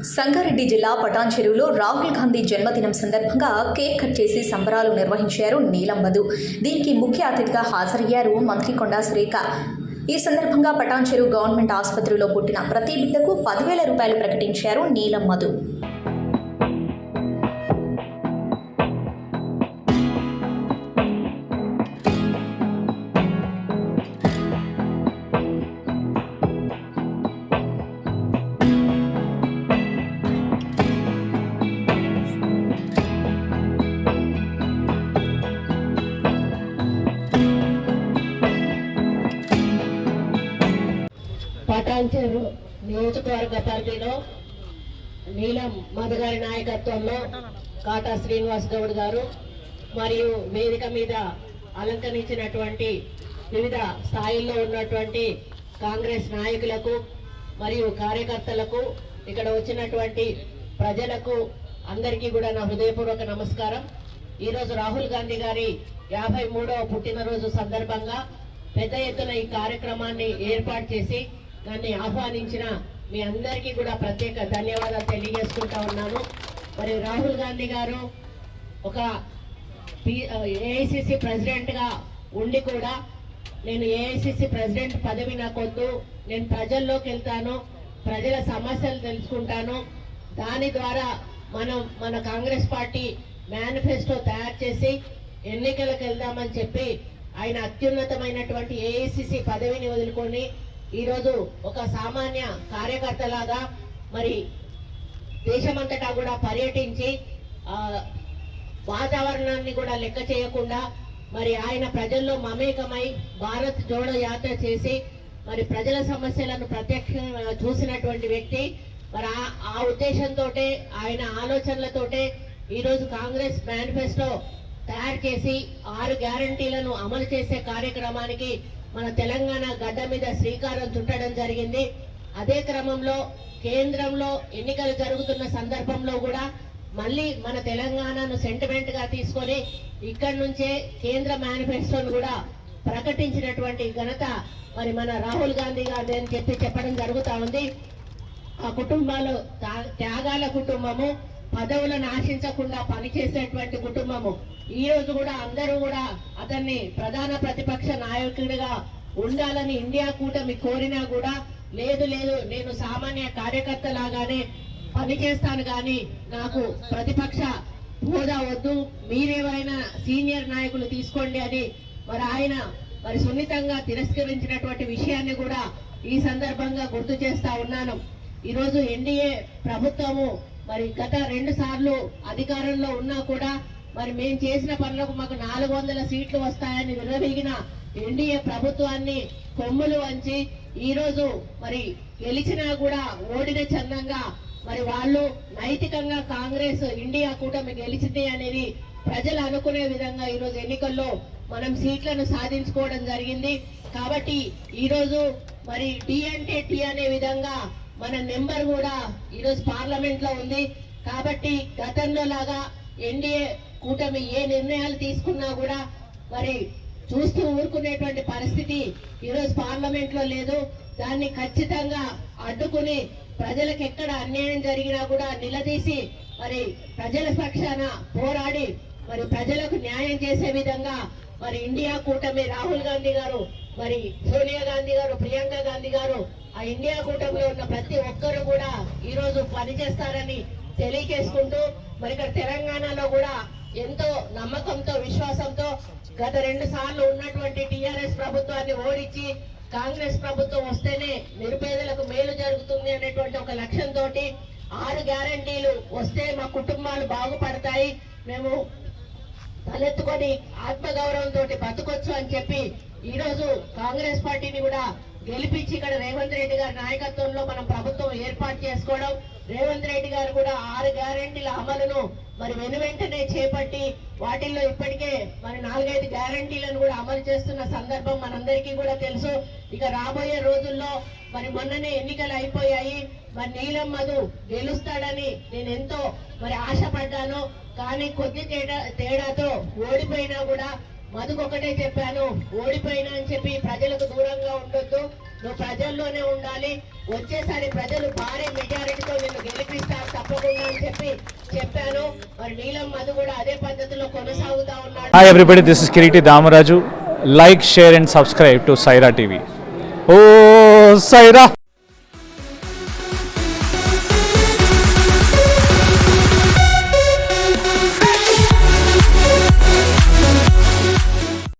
సంగారెడ్డి జిల్లా పటాన్చెరువులో రాహుల్ గాంధీ జన్మదినం సందర్భంగా కేక్ కట్ చేసి సంబరాలు నిర్వహించారు నీలం మధు. దీనికి ముఖ్య అతిథిగా హాజరయ్యారు మంత్రి కొండా సురేఖ. ఈ సందర్భంగా పటాన్చెరువు గవర్నమెంట్ ఆసుపత్రిలో పుట్టిన ప్రతి బిడ్డకు 10,000 రూపాయలు ప్రకటించారు నీలం మధు. పటాన్చెరు నియోజకవర్గ పరిధిలో నీలం మధు గారి నాయకత్వంలో కాటా శ్రీనివాస్ గౌడ్ గారు మరియు వేదిక మీద అలంకరించినటువంటి వివిధ స్థాయిల్లో ఉన్నటువంటి కాంగ్రెస్ నాయకులకు మరియు కార్యకర్తలకు, ఇక్కడ వచ్చినటువంటి ప్రజలకు అందరికీ కూడా నా హృదయపూర్వక నమస్కారం. ఈరోజు రాహుల్ గాంధీ గారి 53వ పుట్టినరోజు సందర్భంగా పెద్ద ఎత్తున ఈ కార్యక్రమాన్ని ఏర్పాటు చేసి దాన్ని ఆహ్వానించిన మీ అందరికీ కూడా ప్రత్యేక ధన్యవాదాలు తెలియజేసుకుంటా ఉన్నాను. మరి రాహుల్ గాంధీ గారు ఒక ఏఐసిసి ప్రెసిడెంట్గా ఉండి కూడా నేను ఏఐసిసి ప్రెసిడెంట్ పదవి నాకొద్దు, నేను ప్రజల్లోకి వెళ్తాను, ప్రజల సమస్యలు తెలుసుకుంటాను, దాని ద్వారా మన కాంగ్రెస్ పార్టీ మేనిఫెస్టో తయారు చేసి ఎన్నికలకు వెళ్దామని చెప్పి ఆయన అత్యున్నతమైనటువంటి ఏఐసిసి పదవిని వదులుకొని ఈరోజు ఒక సామాన్య కార్యకర్తలాగా మరి దేశమంతటా కూడా పర్యటించి వాతావరణాన్ని కూడా లెక్క చేయకుండా మరి ఆయన ప్రజల్లో మమేకమై భారత్ జోడో యాత్ర చేసి మరి ప్రజల సమస్యలను ప్రత్యక్షంగా చూసినటువంటి వ్యక్తి. మరి ఆ ఉద్దేశంతో ఆయన ఆలోచనలతోటే ఈరోజు కాంగ్రెస్ మేనిఫెస్టో తయారు చేసి 6 గ్యారంటీలను అమలు చేసే కార్యక్రమానికి మన తెలంగాణ గడ్డ మీద శ్రీకారం చుట్టడం జరిగింది. అదే క్రమంలో కేంద్రంలో ఎన్నికలు జరుగుతున్న సందర్భంలో కూడా మళ్ళీ మన తెలంగాణను సెంటిమెంట్ గా తీసుకొని ఇక్కడి నుంచే కేంద్ర మేనిఫెస్టోను కూడా ప్రకటించినటువంటి ఘనత మరి మన రాహుల్ గాంధీ గారి అని చెప్పడం జరుగుతూ ఉంది. ఆ కుటుంబాలు త్యాగాల కుటుంబము, పదవులను ఆశించకుండా పనిచేసేటువంటి కుటుంబము. ఈ రోజు కూడా అందరూ కూడా అతన్ని ప్రధాన ప్రతిపక్ష నాయకుడిగా ఉండాలని ఇండియా కూటమి కోరినా కూడా లేదు నేను సామాన్య కార్యకర్త లాగానే పనిచేస్తాను, కానీ నాకు ప్రతిపక్ష హోదా వద్దు, మీరేవైనా సీనియర్ నాయకులు తీసుకోండి అని మరి ఆయన సున్నితంగా తిరస్కరించినటువంటి విషయాన్ని కూడా ఈ సందర్భంగా గుర్తు చేస్తా ఉన్నాను. ఈరోజు ఎన్డీఏ ప్రభుత్వము మరి గత 2 సార్లు అధికారంలో ఉన్నా కూడా మరి మేము చేసిన పనులకు మాకు 400 సీట్లు వస్తాయని విర్రవీగిన ఎన్డీఏ ప్రభుత్వాన్ని కొమ్ములు వంచి ఈరోజు మరి గెలిచినా కూడా ఓడిన చందంగా మరి వాళ్ళు నైతికంగా కాంగ్రెస్ ఇండియా కూటమి గెలిచింది అనేది ప్రజలు అనుకునే విధంగా ఈరోజు ఎన్నికల్లో మనం సీట్లను సాధించుకోవడం జరిగింది. కాబట్టి ఈరోజు మరి టీ అంటే టీ అనే విధంగా మన నెంబర్ కూడా ఈరోజు పార్లమెంట్ లో ఉంది. కాబట్టి గతంలో లాగా ఎన్డీఏ కూటమి ఏ నిర్ణయాలు తీసుకున్నా కూడా మరి చూస్తూ ఊరుకునేటువంటి పరిస్థితి ఈరోజు పార్లమెంట్ లో లేదు. దాన్ని ఖచ్చితంగా అడ్డుకుని ప్రజలకు ఎక్కడ అన్యాయం జరిగినా కూడా నిలదీసి మరి ప్రజల పక్షాన పోరాడి మరి ప్రజలకు న్యాయం చేసే విధంగా మరి ఇండియా కూటమి రాహుల్ గాంధీ గారు, మరి సోనియా గాంధీ గారు, ప్రియాంక గాంధీ గారు, ఆ ఇండియా కూటమిలో ఉన్న ప్రతి ఒక్కరు కూడా ఈరోజు పనిచేస్తారని తెలియజేసుకుంటూ మరి ఇక్కడ తెలంగాణలో కూడా ఎంతో నమ్మకంతో విశ్వాసంతో గత 2 సార్లు ఉన్నటువంటి టీఆర్ఎస్ ప్రభుత్వాన్ని ఓడించి కాంగ్రెస్ ప్రభుత్వం వస్తేనే నిరుపేదలకు మేలు జరుగుతుంది అనేటువంటి ఒక లక్ష్యంతో 6 గ్యారంటీలు వస్తే మా కుటుంబాలు బాగుపడతాయి, మేము తలెత్తుకొని ఆత్మగౌరవంతో బతకొచ్చు అని చెప్పి ఈరోజు కాంగ్రెస్ పార్టీని కూడా గెలిపించి ఇక్కడ రేవంత్ రెడ్డి గారి నాయకత్వంలో మనం ప్రభుత్వం ఏర్పాటు చేసుకోవడం, రేవంత్ రెడ్డి గారు కూడా 6 గ్యారంటీల అమలును మరి వెనువెంటనే చేపట్టి వాటిల్లో ఇప్పటికే మరి 4-5 గ్యారంటీలను కూడా అమలు చేస్తున్న సందర్భం మనందరికీ కూడా తెలుసు. ఇక రాబోయే రోజుల్లో మరి మొన్ననే ఎన్నికలు అయిపోయాయి, మరి నీలం మధు గెలుస్తాడని నేను ఎంతో మరి ఆశపడ్డాను. కానీ కొద్ది తేడాతో ఓడిపోయినా కూడా మధుకు ఒకటే చెప్పాను, ఓడిపోయినా అని చెప్పి ప్రజలకు దూరంగా ఉండొద్దు, నువ్వు ప్రజల్లోనే ఉండాలి, వచ్చేసారి ప్రజలు భారీ మెజారిటీతో నిన్ను గెలిపిస్తారు తప్పకుండా అని చెప్పాను. మరి నీలం మధు కూడా అదే పద్ధతిలో కొనసాగుతా ఉన్నాడు. Hi everybody, this is Kiriti Damaraju. Like, share and subscribe to Saira TV. Oh, Saira!